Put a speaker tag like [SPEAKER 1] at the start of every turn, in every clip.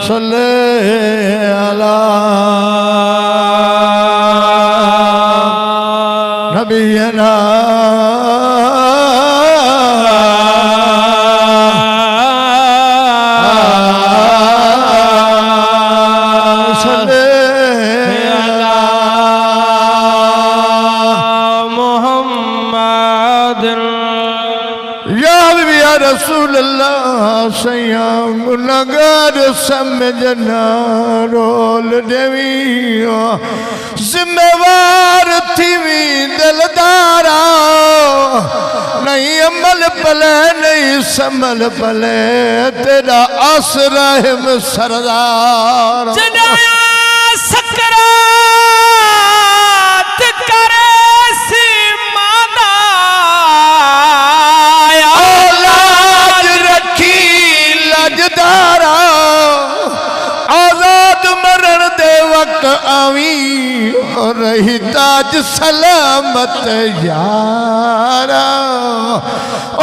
[SPEAKER 1] सल्ले अला नबीना रसूल अल्लाह सयाम गुनाहगार समझना रोल देवी जिम्मेवार थी दिलदारा नहीं अमल पले नहीं समल पले तेरा आसरा है सरदार आजाद मरण दे वक्त आवी और रही ताज सलामत यारा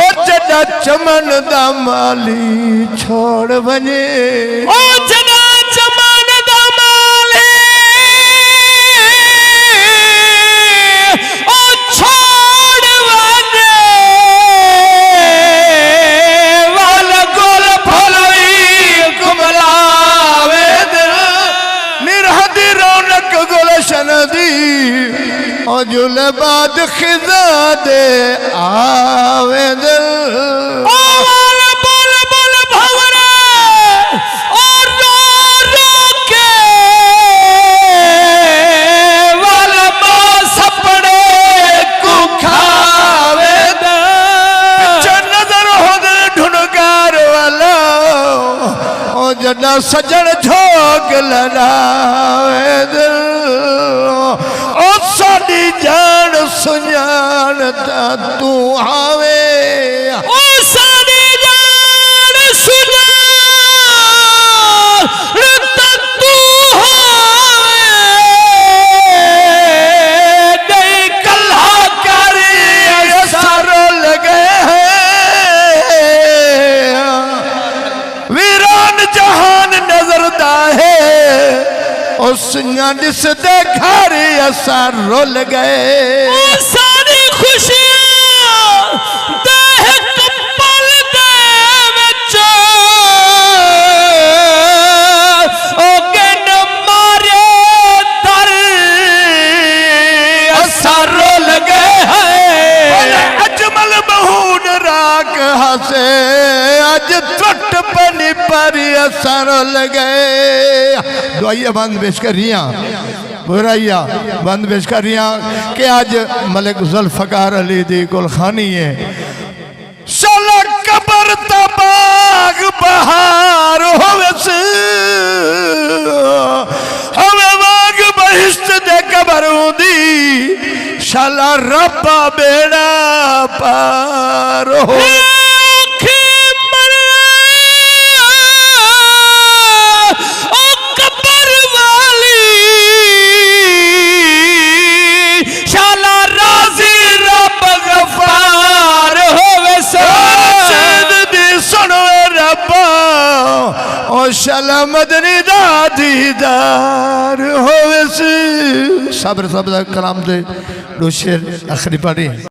[SPEAKER 1] और जदा चमन दा माली छोड़ वने ओ जदा चमन दा माली ओ छोड़ वने वाला गोल फलई कुमला दी और जुले बाद खिजा दे आवे दिल बोल बोल भवरे और रो रो के वाला सपने को खावे दिल नजर हो दिल ढूंढगार वाला और जदा सजन झोंक लड़ावे दिल साडी जान सुजानता तू आवे ओ साडी जान सुजानता तू आवे गई कल्हा करे सारो लगे वीरान जहान नजरदा है उस जिस दे घर असर रुल गए सारी खुशियां देह कपल दे विच ओ गन मारे दर असर रुल गए अजमल बहून राग हसे अज त्रुट पनी पर असर रुल गए दुआइया बंद पेश कर रही बुराइया बंद पेश कर रही कि आज मलिक जुल्फकार अली दी गुलखानी है चलो कबर तबाग बहार हमें वाग बहिश्त दे कबर दी शाला रब्बा बेड़ा पार हो शाला मदनी दा दीदार होवे सब्र सब कलाम दे दो शेर आखिरी पढ़ी।